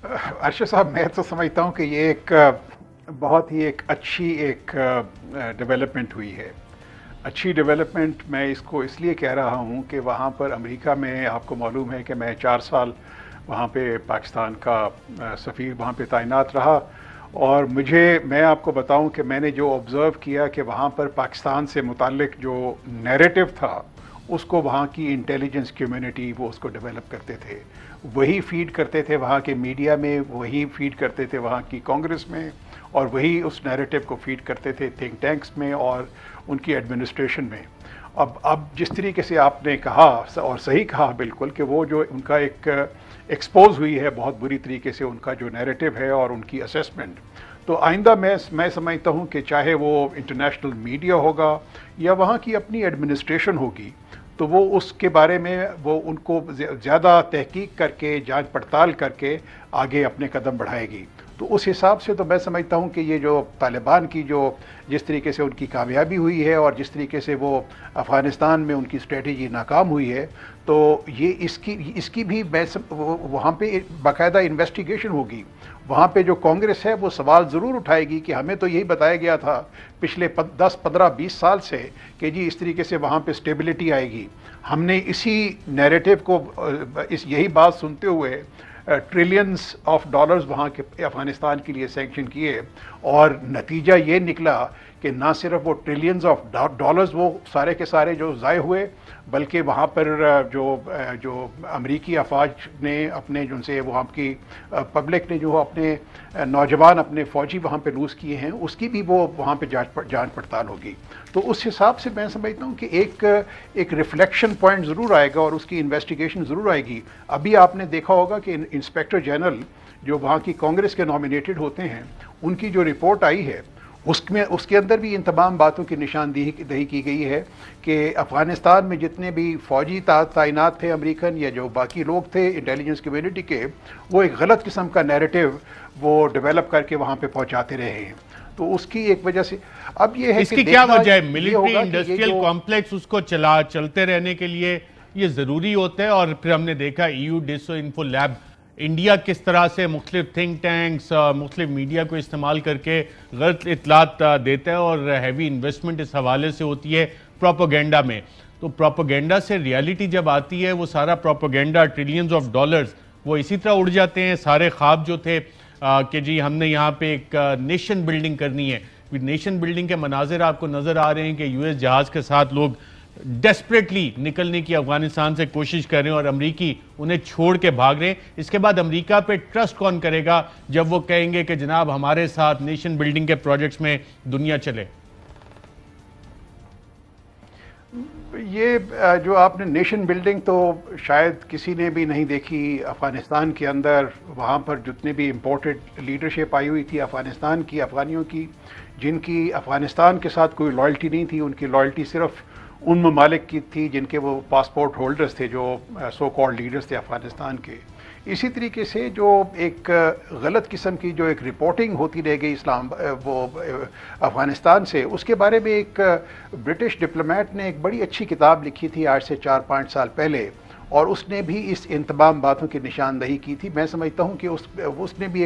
अर्शद साहब, मैं तो समझता हूँ कि ये एक बहुत ही एक अच्छी एक डेवलपमेंट हुई है। अच्छी डेवलपमेंट मैं इसको इसलिए कह रहा हूँ कि वहाँ पर अमेरिका में आपको मालूम है कि मैं 4 साल वहाँ पे पाकिस्तान का सफ़ीर वहाँ पे तैनात रहा, और मैं आपको बताऊं कि मैंने जो ऑब्ज़र्व किया कि वहाँ पर पाकिस्तान से मुताल्लिक जो नैरेटिव था उसको वहाँ की इंटेलिजेंस कम्युनिटी वो उसको डेवलप करते थे, वही फीड करते थे वहाँ के मीडिया में, वही फीड करते थे वहाँ की कांग्रेस में, और वही उस नैरेटिव को फीड करते थे थिंक टैंक्स में और उनकी एडमिनिस्ट्रेशन में। अब जिस तरीके से आपने कहा और सही कहा बिल्कुल कि वो जो उनका एक एक्सपोज हुई है बहुत बुरी तरीके से उनका जो नैरेटिव है और उनकी असेसमेंट, तो आइंदा मैं समझता हूँ कि चाहे वो इंटरनेशनल मीडिया होगा या वहाँ की अपनी एडमिनिस्ट्रेशन होगी, तो वो उसके बारे में वो उनको ज़्यादा तहकीक करके जांच पड़ताल करके आगे अपने कदम बढ़ाएगी। तो उस हिसाब से तो मैं समझता हूँ कि ये जो तालिबान की जो जिस तरीके से उनकी कामयाबी हुई है और जिस तरीके से वो अफ़गानिस्तान में उनकी स्ट्रेटजी नाकाम हुई है, तो ये इसकी भी वहाँ पे बाकायदा इन्वेस्टिगेशन होगी। वहाँ पे जो कांग्रेस है वो सवाल ज़रूर उठाएगी कि हमें तो यही बताया गया था पिछले 10, 15, 20 साल से कि जी इस तरीके से वहाँ पे स्टेबिलिटी आएगी। हमने इसी नैरेटिव को यही बात सुनते हुए ट्रिलियंस ऑफ डॉलर्स वहाँ के अफ़गानिस्तान के लिए सैंक्शन किए, और नतीजा ये निकला कि ना सिर्फ वो ट्रिलियंस ऑफ डॉलर्स वो सारे के सारे जो ज़ाय हुए, बल्कि वहाँ पर जो अमरीकी अफवाज ने अपने जिनसे वहाँ की पब्लिक ने जो अपने नौजवान अपने फ़ौजी वहाँ पे लूज़ किए हैं, उसकी भी वो वहाँ पे जांच पड़ताल होगी। तो उस हिसाब से मैं समझता हूँ कि एक रिफ्लेक्शन पॉइंट ज़रूर आएगा और उसकी इन्वेस्टिगेशन ज़रूर आएगी। अभी आपने देखा होगा कि इंस्पेक्टर जनरल जो वहाँ की कांग्रेस के नॉमिनेटेड होते हैं, उनकी जो रिपोर्ट आई है उसके अंदर भी इन तमाम बातों की निशानदेही की गई है कि अफ़गानिस्तान में जितने भी फ़ौजी तैनात थे अमेरिकन या जो बाकी लोग थे इंटेलिजेंस कम्युनिटी के, वो एक गलत किस्म का नैरेटिव वो डेवलप करके वहाँ पे पहुँचाते रहे हैं। तो उसकी एक वजह से अब ये है इसकी क्या वजह है? मिलिट्री इंडस्ट्रियल कॉम्प्लेक्स उसको चलते रहने के लिए ये ज़रूरी होता है। और फिर हमने देखा EU डिसइंफो लैब इंडिया किस तरह से मुख्तलिफ थिंक टैंक्स मुख्तलिफ मीडिया को इस्तेमाल करके गलत इतलात देता है, और हैवी इन्वेस्टमेंट इस हवाले से होती है प्रोपोगेंडा में। तो प्रोपोगेंडा से रियलिटी जब आती है, वो सारा प्रोपोगेंडा ट्रिलियंस ऑफ डॉलर्स वो इसी तरह उड़ जाते हैं। सारे ख्वाब जो थे कि जी हमने यहाँ पे एक नेशन बिल्डिंग करनी है, नेशन बिल्डिंग के मनाजिर आपको नज़र आ रहे हैं कि US जहाज़ के साथ लोग डेस्परेटली निकलने की अफगानिस्तान से कोशिश कर रहे हैं और अमरीकी उन्हें छोड़ के भाग रहे हैं। इसके बाद अमरीका पे ट्रस्ट कौन करेगा जब वो कहेंगे कि जनाब हमारे साथ नेशन बिल्डिंग के प्रोजेक्ट्स में दुनिया चले? ये जो आपने नेशन बिल्डिंग तो शायद किसी ने भी नहीं देखी अफ़गानिस्तान के अंदर। वहाँ पर जितने भी इम्पोर्टेड लीडरशिप आई हुई थी अफ़गानिस्तान की, अफ़गानियों की, जिनकी अफ़गानिस्तान के साथ कोई लॉयल्टी नहीं थी, उनकी लॉयल्टी सिर्फ उन ममालिक की थी जिनके वो पासपोर्ट होल्डर्स थे, जो सो कॉल्ड लीडर्स थे अफ़गानिस्तान के। इसी तरीके से जो एक गलत किस्म की जो एक रिपोर्टिंग होती रह गई अफ़गानिस्तान से, उसके बारे में एक ब्रिटिश डिप्लोमेट ने एक बड़ी अच्छी किताब लिखी थी आज से 4-5 साल पहले, और उसने भी इन तमाम बातों की निशानदही की थी। मैं समझता हूँ कि उसने भी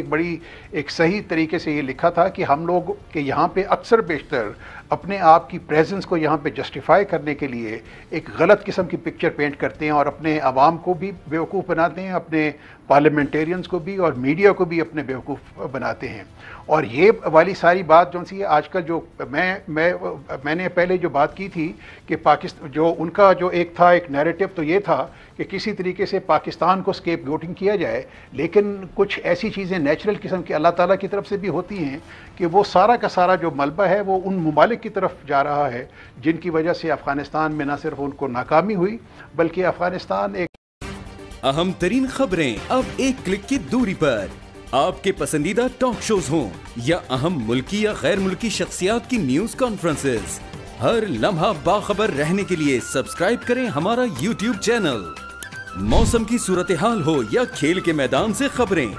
एक सही तरीके से ये लिखा था कि हम लोग के यहाँ पे अक्सर बेशतर अपने आप की प्रेजेंस को यहाँ पे जस्टिफाई करने के लिए एक गलत किस्म की पिक्चर पेंट करते हैं और अपने आवाम को भी बेवकूफ़ बनाते हैं, अपने पार्लियामेंटेरियंस को भी और मीडिया को भी अपने बेवकूफ़ बनाते हैं। और ये वाली सारी बात जो सी आजकल जो मैंने पहले जो बात की थी कि पाकिस्तान जो उनका जो एक नैरेटिव तो ये था कि किसी तरीके से पाकिस्तान को स्केपगोटिंग किया जाए, लेकिन कुछ ऐसी चीज़ें नेचुरल किस्म की अल्लाह ताला की तरफ से भी होती हैं कि वो सारा का सारा जो मलबा है वो उन ममालिक की तरफ जा रहा है, जिनकी वजह से अफ़गानिस्तान में न सिर्फ उनको नाकामी हुई बल्कि अफ़गानिस्तान एक अहम तरीन खबरें अब एक क्लिक की दूरी पर। आपके पसंदीदा टॉक शोज हों या अहम मुल्की या गैर मुल्की शख्सियात की न्यूज कॉन्फ्रेंसेस, हर लम्हा बाखबर रहने के लिए सब्सक्राइब करें हमारा YouTube चैनल। मौसम की सूरत हाल हो या खेल के मैदान से खबरें,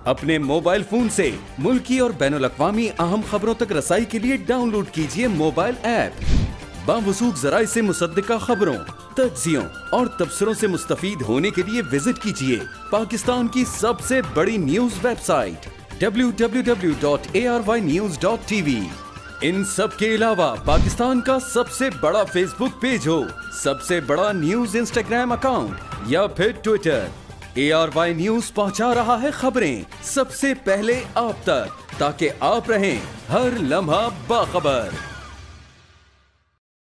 अपने मोबाइल फोन से मुल्की और बैनुल अक़वामी अहम खबरों तक रसाई के लिए डाउनलोड कीजिए मोबाइल ऐप बावसूख ज़राए से मुसद्दिका खबरों। تجزیوں اور تبصروں سے مستفید ہونے کے لیے وزٹ کیجیے پاکستان کی سب سے بڑی نیوز ویب سائٹ www.arYnews.tv۔ ان سب کے علاوہ پاکستان کا سب سے بڑا فیس بک پیج ہو، سب سے بڑا نیوز انسٹاگرام اکاؤنٹ یا پھر ٹویٹر، ARY نیوز پہنچا رہا ہے خبریں سب سے پہلے آپ تک، تاکہ آپ رہیں ہر لمحہ باخبر۔